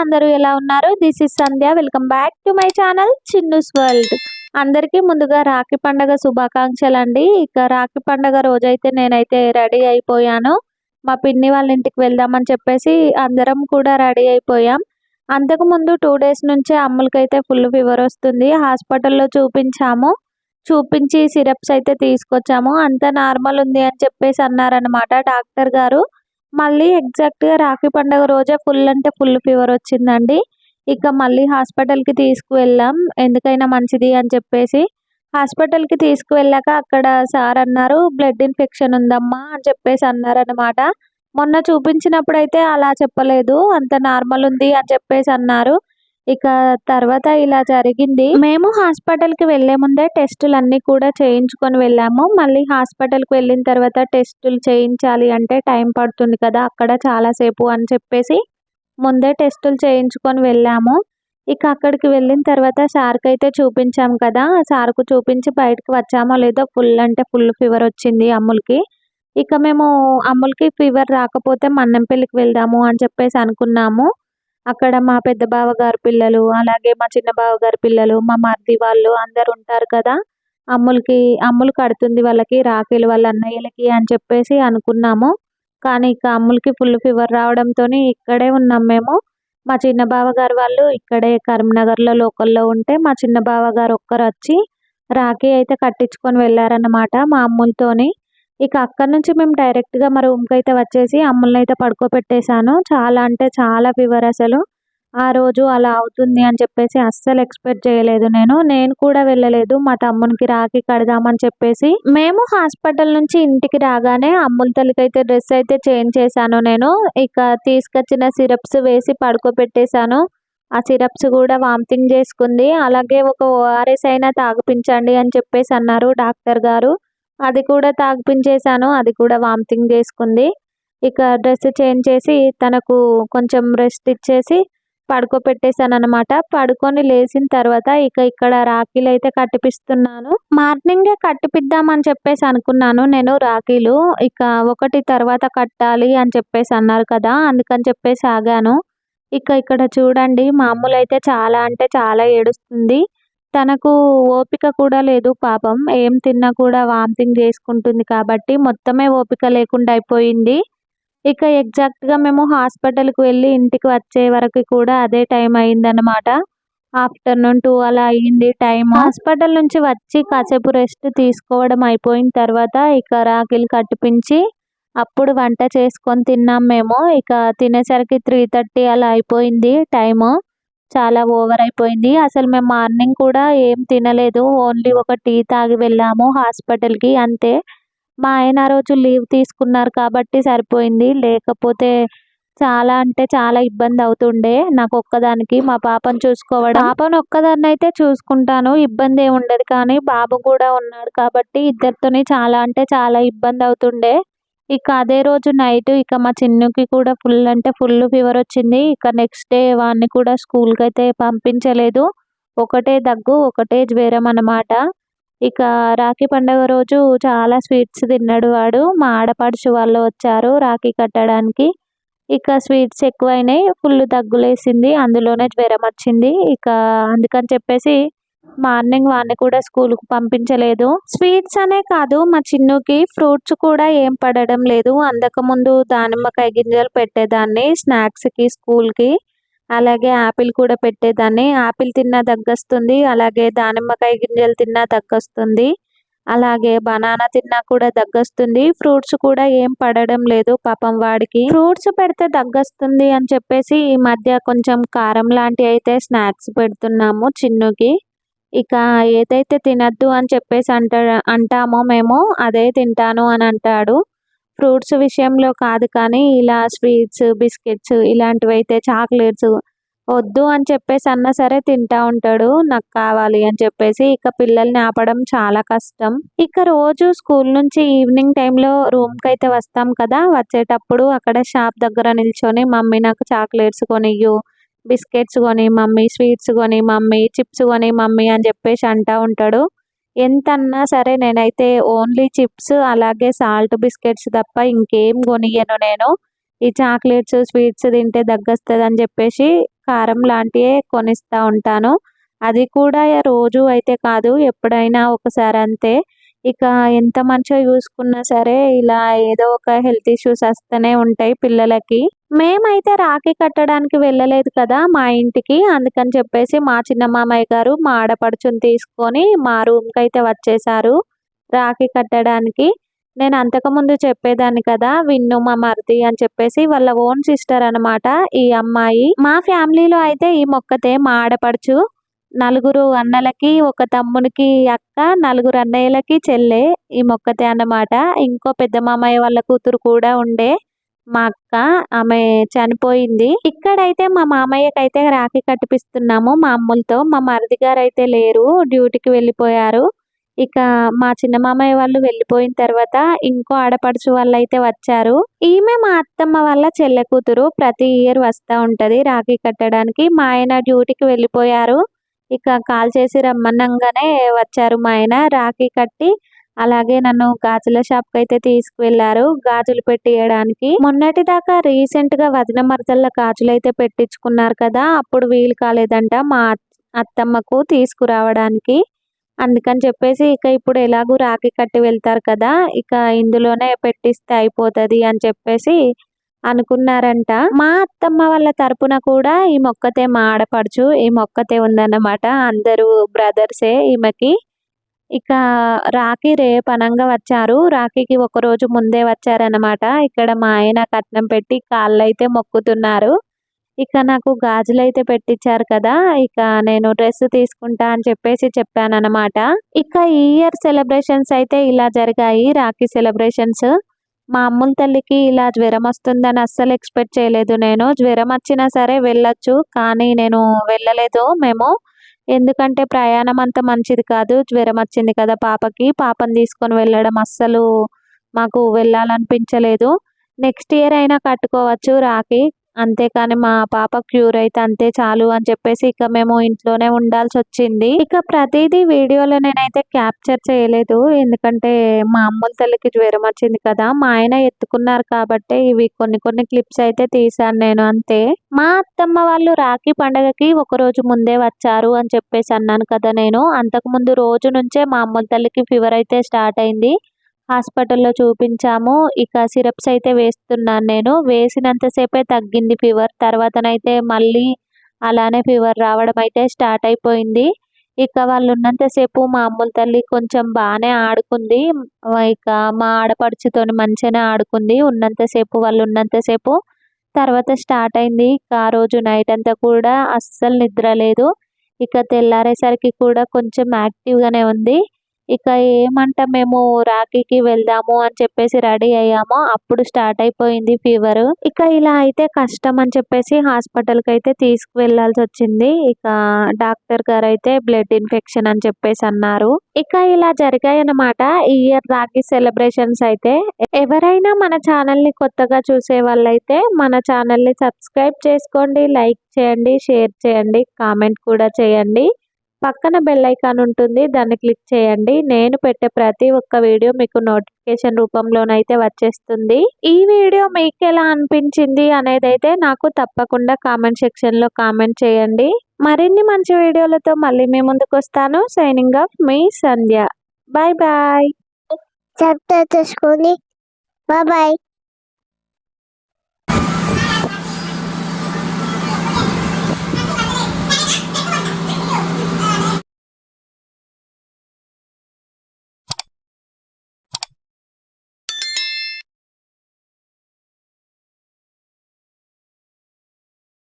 అందరూ ఎలా ఉన్నారు? This is Sandhya. Welcome back to my channel Chinnu's world. అందరికీ ముందుగా రాఖీ పండగ శుభాకాంక్షలండి. ఇక రాఖీ పండగ రోజైతే నేనైతే రెడీ అయిపోయాను. మా పిన్ని వాళ్ళ ఇంటికి వెళ్దామని చెప్పేసి అందరం కూడా రెడీ అయిపోయాం. అంతకుముందు 2 డేస్ నుంచే అమ్ములకైతే ఫుల్ ఫీవర్ వస్తుంది. హాస్పిటల్‌లో చూపించాము. చూపించి సిరప్స్ అయితే తీసుకొచ్చాము. అంతా నార్మల్ ఉంది అని చెప్పేసి అన్నారనమాట డాక్టర్ గారు. మళ్ళీ ఎగ్జాక్ట్‌గా రాఖీ పండుగ రోజే ఫుల్ అంటే ఫుల్ ఫీవర్ వచ్చిందండి. ఇక మళ్ళీ హాస్పిటల్‌కి తీసుకువెళ్ళాం. ఎందుకైనా మంచిది అని చెప్పేసి. హాస్పిటల్‌కి తీసుకువెళ్ళాక అక్కడ సార్ అన్నారు, "బ్లడ్ ఇన్ఫెక్షన్ ఉందమ్మా" అని చెప్పేసి అన్నారనమాట. మొన్న చూపించినప్పుడైతే అలా చెప్పలేదు. అంత నార్మల్ ఉంది అని చెప్పేసి అన్నారు. ఇక తర్వాత ఇలా జరిగింది. మేము హాస్పిటల్‌కి వెళ్ళే ముందే టెస్టులన్నీ కూడా చేయించుకొని వెళ్ళాము. మళ్ళీ హాస్పిటల్‌కి వెళ్ళిన తర్వాత టెస్టులు చేయించాలి అంటే టైం పడుతుంది కదా! అక్కడ చాలా సేపు అని చెప్పేసి ముందే టెస్టులు చేయించుకొని వెళ్ళాము. ఇక అక్కడికి వెళ్ళిన తర్వాత సార్‌కైతే చూపించాం కదా! సార్‌కు చూపించి బయటకి వచ్చామో లేదో ఫుల్ అంటే ఫుల్ ఫీవర్ వచ్చింది అమ్ములకి. ఇక మేము అమ్ములకి ఫీవర్ రాకపోతే మన్నెంపల్లికి వెళ్దాము అని చెప్పేసి అనుకున్నాము. అక్కడ మా పెద్ద బావగారి పిల్లలు, అలాగే మా చిన్న బావగారి పిల్లలు, మా మరిది వాళ్ళు అందరూ ఉంటారు కదా! అమ్ములు కడుతుంది వాళ్ళకి రాఖీలు వాళ్ళ అన్నయ్యలకి అని చెప్పేసి అనుకున్నాము. కానీ ఇక అమ్ములకి ఫుల్ ఫీవర్ రావడంతోని ఇక్కడే ఉన్నాం మేము. మా చిన్న బావగారు వాళ్ళు ఇక్కడే కరీంనగర్‌లో లోకల్‌లో ఉంటే, మా చిన్న బావగారు ఒక్కరొచ్చి రాఖీ అయితే కట్టించుకొని వెళ్లారన్నమాట మా అమ్ములతోని. ఇక అక్కడి నుంచి మేము డైరెక్ట్‌గా మా రూమ్‌కైతే వచ్చేసి అమ్ములనైతే పడుకోబెట్టేసాను. చాలా అంటే చాలా ఫీవర్ అసలు. ఆ రోజు అలా అవుతుంది అని చెప్పేసి అస్సలు ఎక్స్‌పెక్ట్ చేయలేదు నేను. నేను కూడా వెళ్ళలేదు మా తమ్మునికి రాఖీ కడదామని చెప్పేసి. మేము హాస్పిటల్ నుంచి ఇంటికి రాగానే అమ్ముల తల్లికైతే డ్రెస్ అయితే చేంజ్ చేశాను నేను. ఇక తీసుకొచ్చిన సిరప్స్ వేసి పడుకోబెట్టేసాను. ఆ సిరప్స్ కూడా వామిటింగ్ చేసుకుంది. అలాగే ఒక ఓఆర్ఎస్ అయినా తాగిపించండి అని చెప్పేసి అన్నారు డాక్టర్ గారు. అది కూడా తాగిపించేసాను. అది కూడా వామిటింగ్ చేసుకుంది. ఇక డ్రెస్ చేంజ్ చేసి తనకు కొంచెం రెస్ట్ ఇచ్చేసి పడుకోబెట్టేసాననమాట. పడుకొని లేసిన తర్వాత ఇక ఇక్కడ రాఖీలైతే కట్టిపిస్తున్నాను. మార్నింగే కట్టిపిద్దామని చెప్పేసి అనుకున్నాను నేను రాఖీలు. ఇక ఒకటి తర్వాత కట్టాలి అని చెప్పేసి అన్నారు కదా! అందుకని చెప్పేసి ఆగాను. ఇక ఇక్కడ చూడండి మా అమ్ములైతే చాలా అంటే చాలా ఏడుస్తుంది. తనకు ఓపిక కూడా లేదు పాపం. ఏం తిన్నా కూడా వామిటింగ్ చేసుకుంటుంది కాబట్టి మొత్తమే ఓపిక లేకుండా అయిపోయింది. ఇక ఎగ్జాక్ట్‌గా మేము హాస్పిటల్‌కి వెళ్ళి ఇంటికి వచ్చే వరకు కూడా అదే టైం అయిందనమాట. ఆఫ్టర్‌నూన్ 2 అలా అయింది టైము. హాస్పిటల్ నుంచి వచ్చి కాసేపు రెస్ట్ తీసుకోవడం అయిపోయిన తర్వాత ఇక రాఖీలు కట్టిపించి అప్పుడు వంట చేసుకొని తిన్నాం మేము. ఇక తినేసరికి 3:30 అలా అయిపోయింది టైము. చాలా ఓవర్ అయిపోయింది. అసలు మేము మార్నింగ్ కూడా ఏం తినలేదు. ఓన్లీ ఒక టీ తాగి వెళ్ళాము హాస్పిటల్‌కి అంతే. మా ఆయన ఆ రోజు లీవ్ తీసుకున్నారు కాబట్టి సరిపోయింది. లేకపోతే చాలా అంటే చాలా ఇబ్బంది అవుతుండే నాకొక్కదానికి మా పాపను చూసుకోవడం. పాపను ఒక్కదాన్నైతే చూసుకుంటాను. ఇబ్బందేం ఉండదు. కానీ బాబు కూడా ఉన్నాడు కాబట్టి ఇద్దరితోని చాలా అంటే చాలా ఇబ్బంది అవుతుండే. ఇక అదే రోజు నైట్ ఇక మా చిన్నుకి కూడా ఫుల్ అంటే ఫుల్ ఫీవర్ వచ్చింది. ఇక నెక్స్ట్ డే వాడిని కూడా స్కూల్‌కైతే పంపించలేదు. ఒకటే దగ్గు, ఒకటే జ్వరం అన్నమాట. ఇక రాఖీ పండుగ రోజు చాలా స్వీట్స్ తిన్నాడు వాడు. మా ఆడపడుచు వాళ్ళు వచ్చారు రాఖీ కట్టడానికి. ఇక స్వీట్స్ ఎక్కువైనాయి. ఫుల్ దగ్గులేసింది. అందులోనే జ్వరం వచ్చింది. ఇక అందుకని చెప్పేసి మార్నింగ్ వాడిని కూడా స్కూల్‌కి పంపించలేదు. స్వీట్స్ అనే కాదు మా చిన్నుకి ఫ్రూట్స్ కూడా ఏం పడడం లేదు. అంతకుముందు దానిమ్మకాయ గింజలు పెట్టేదాన్ని స్నాక్స్‌కి, స్కూల్‌కి. అలాగే యాపిల్ కూడా పెట్టేదాన్ని. యాపిల్ తిన్నా దగ్గొస్తుంది. అలాగే దానిమ్మకాయ గింజలు తిన్నా దగ్గొస్తుంది. అలాగే బనానా తిన్నా కూడా దగ్గొస్తుంది. ఫ్రూట్స్ కూడా ఏం పడడం లేదు పాపం వాడికి. ఫ్రూట్స్ పెడితే దగ్గొస్తుంది అని చెప్పేసి ఈ మధ్య కొంచెం కారం లాంటివి అయితే స్నాక్స్ పెడుతున్నాము చిన్నుకి. ఇక ఏదైతే తినొద్దు అని చెప్పేసి అంటామో మేము అదే తింటాను అని అంటాడు. ఫ్రూట్స్ విషయంలో కాదు కానీ ఇలా స్వీట్స్, బిస్కెట్స్ ఇలాంటివైతే చాక్లెట్స్ వద్దు అని చెప్పేసి అన్నా సరే తింటా ఉంటాడు. నాకు కావాలి అని చెప్పేసి. ఇక పిల్లల్ని ఆపడం చాలా కష్టం. ఇక రోజు స్కూల్ నుంచి ఈవినింగ్ టైంలో రూమ్‌కైతే వస్తాం కదా! వచ్చేటప్పుడు అక్కడ షాప్ దగ్గర నిల్చొని మమ్మీ నాకు చాక్లెట్స్ కొనియ్యు, బిస్కెట్స్ కొని మమ్మీ, స్వీట్స్ కొని మమ్మీ, చిప్స్ కొని మమ్మీ అని చెప్పేసి అంటా ఉంటాడు. ఎంతన్నా సరే నేనైతే ఓన్లీ చిప్స్ అలాగే సాల్ట్ బిస్కెట్స్ తప్ప ఇంకేం కొనియ్యను నేను. ఈ చాక్లెట్స్ స్వీట్స్ తింటే దగ్గొస్తుంది అని చెప్పేసి కారం లాంటివే కొనిస్తూ ఉంటాను. అది కూడా రోజు అయితే కాదు, ఎప్పుడైనా ఒకసారి అంతే. ఇక ఎంత మంచిగా చూసుకున్నా సరే ఇలా ఏదో ఒక హెల్త్ ఇష్యూస్ వస్తూనే ఉంటాయి పిల్లలకి. మేమైతే రాఖీ కట్టడానికి వెళ్ళలేదు కదా మా ఇంటికి, అందుకని చెప్పేసి మా చిన్న మామయ్య గారు మా ఆడపడుచుని తీసుకొని మా రూమ్కి అయితే వచ్చేసారు రాఖీ కట్టడానికి. నేను అంతకుముందు చెప్పేదాన్ని కదా విన్ను మా మరిది అని చెప్పేసి, వాళ్ళ ఓన్ సిస్టర్ అనమాట ఈ అమ్మాయి. మా ఫ్యామిలీలో అయితే ఈ మొక్కతే మా ఆడపడుచు. నలుగురు అన్నలకి ఒక తమ్మునికి అక్క, నలుగురు అన్నయ్యలకి చెల్లె ఈ మొక్కతే అన్నమాట. ఇంకో పెద్ద మామయ్య వాళ్ళ కూతురు కూడా ఉండే మా అక్క, ఆమె చనిపోయింది. ఇక్కడైతే మా మామయ్యకైతే రాఖీ కట్టిపిస్తున్నాము మా అమ్ములతో. మా మరిది గారు అయితే లేరు, డ్యూటీకి వెళ్ళిపోయారు. ఇక మా చిన్న మామయ్య వాళ్ళు వెళ్ళిపోయిన తర్వాత ఇంకో ఆడపడుచు వాళ్ళు అయితే వచ్చారు. ఈమె మా అత్తమ్మ వాళ్ళ చెల్లె కూతురు, ప్రతి ఇయర్ వస్తూ ఉంటది రాఖీ కట్టడానికి. మా ఆయన డ్యూటీకి వెళ్ళిపోయారు, ఇక కాల్ చేసి రమ్మనంగానే వచ్చారు మా ఆయన. రాఖీ కట్టి అలాగే నన్ను గాజుల షాప్కి అయితే తీసుకువెళ్లారు గాజులు పెట్టియడానికి. మొన్నటి దాకా రీసెంట్ గా వదిన మరదళ్ళ గాజులు అయితే పెట్టించుకున్నారు కదా, అప్పుడు వీలు కాలేదంట మా అత్తమ్మకు తీసుకురావడానికి. అందుకని చెప్పేసి ఇక ఇప్పుడు ఎలాగూ రాఖీ కట్టి వెళ్తారు కదా, ఇక ఇందులోనే పెట్టిస్తే అయిపోతుంది అని చెప్పేసి అనుకున్నారంట. మా అత్తమ్మ వాళ్ళ తరపున కూడా ఈ మొక్కతే మా ఆడపడుచు, ఈ మొక్కతే ఉందన్నమాట. అందరూ బ్రదర్సే ఈమెకి. ఇక రాఖీ రేపనంగా వచ్చారు, రాఖీకి ఒక రోజు ముందే వచ్చారనమాట. ఇక్కడ మా ఆయన కట్నం పెట్టి కాళ్ళు అయితే మొక్కుతున్నారు. ఇక నాకు గాజులు అయితే పెట్టించారు కదా, ఇక నేను డ్రెస్ తీసుకుంటా అని చెప్పేసి చెప్పానన్నమాట. ఇక ఈ ఇయర్ సెలబ్రేషన్స్ అయితే ఇలా జరిగాయి రాఖీ సెలబ్రేషన్స్. మా అమ్ముల తల్లికి ఇలా జ్వరం వస్తుందని అస్సలు ఎక్స్పెక్ట్ చేయలేదు నేను. జ్వరం వచ్చినా సరే వెళ్ళొచ్చు, కానీ నేను వెళ్ళలేదు మేము. ఎందుకంటే ప్రయాణం అంత మంచిది కాదు, జ్వరం వచ్చింది కదా పాపకి, పాపని తీసుకొని వెళ్ళడం అస్సలు మాకు వెళ్ళాలనిపించలేదు. నెక్స్ట్ ఇయర్ అయినా కట్టుకోవచ్చు రాఖీ, అంతేకాని మా పాప క్యూర్ అయితే అంతే చాలు అని చెప్పేసి ఇక మేము ఇంట్లోనే ఉండాల్సి వచ్చింది. ఇక ప్రతిదీ వీడియోలో నేనైతే క్యాప్చర్ చేయలేదు, ఎందుకంటే మా అమ్ముల తల్లికి జ్వరం వచ్చింది కదా, మా ఆయన ఎత్తుకున్నారు కాబట్టి ఇవి కొన్ని కొన్ని క్లిప్స్ అయితే తీసాను నేను అంతే. మా అత్తమ్మ వాళ్ళు రాఖీ పండగకి ఒక రోజు ముందే వచ్చారు అని చెప్పేసి అన్నాను కదా నేను. అంతకు ముందు రోజు నుంచే మా అమ్ముల తల్లికి ఫీవర్ అయితే స్టార్ట్ అయింది. హాస్పిటల్లో చూపించాము, ఇక సిరప్స్ అయితే వేస్తున్నాను నేను. వేసినంతసేపే తగ్గింది ఫీవర్, తర్వాతనైతే మళ్ళీ అలానే ఫీవర్ రావడం అయితే స్టార్ట్ అయిపోయింది. ఇక వాళ్ళు ఉన్నంతసేపు మా అమ్ముల తల్లి కొంచెం బాగానే ఆడుకుంది, ఇక మా ఆడపడుచుతోని మంచిగానే ఆడుకుంది ఉన్నంతసేపు, వాళ్ళు ఉన్నంతసేపు. తర్వాత స్టార్ట్ అయింది, ఇక ఆ రోజు నైట్ అంతా కూడా అస్సలు నిద్ర లేదు. ఇక తెల్లారేసరికి కూడా కొంచెం యాక్టివ్గానే ఉంది. ఇక ఏమంట మేము రాఖీకి వెళ్దాము అని చెప్పేసి రెడీ అయ్యాము, అప్పుడు స్టార్ట్ అయిపోయింది ఫీవర్. ఇక ఇలా అయితే కష్టం అని చెప్పేసి హాస్పిటల్కి అయితే తీసుకువెళ్లాల్సి వచ్చింది. ఇక డాక్టర్ గారు అయితే బ్లడ్ ఇన్ఫెక్షన్ అని చెప్పేసి అన్నారు. ఇక ఇలా జరిగాయన్నమాట ఈ ఇయర్ రాఖీ సెలబ్రేషన్స్ అయితే. ఎవరైనా మన ఛానల్ ని కొత్తగా చూసే వాళ్ళైతే మన ఛానల్ ని సబ్స్క్రైబ్ చేసుకోండి, లైక్ చేయండి, షేర్ చేయండి, కామెంట్ కూడా చేయండి. పక్కన బెల్ ఐకాన్ ఉంటుంది, దాన్ని క్లిక్ చేయండి. నేను పెట్టే ప్రతి ఒక్క వీడియో మీకు నోటిఫికేషన్ రూపంలోనైతే వచ్చేస్తుంది. ఈ వీడియో మీకు ఎలా అనిపించింది అనేది అయితే నాకు తప్పకుండా కామెంట్ సెక్షన్లో కామెంట్ చేయండి. మరిన్ని మంచి వీడియోలతో మళ్ళీ మీ ముందుకు వస్తాను. సైనింగ్ ఆఫ్ మీ సంధ్య. Bye bye. సబ్స్క్రైబ్ చేసుకోండి. Bye bye.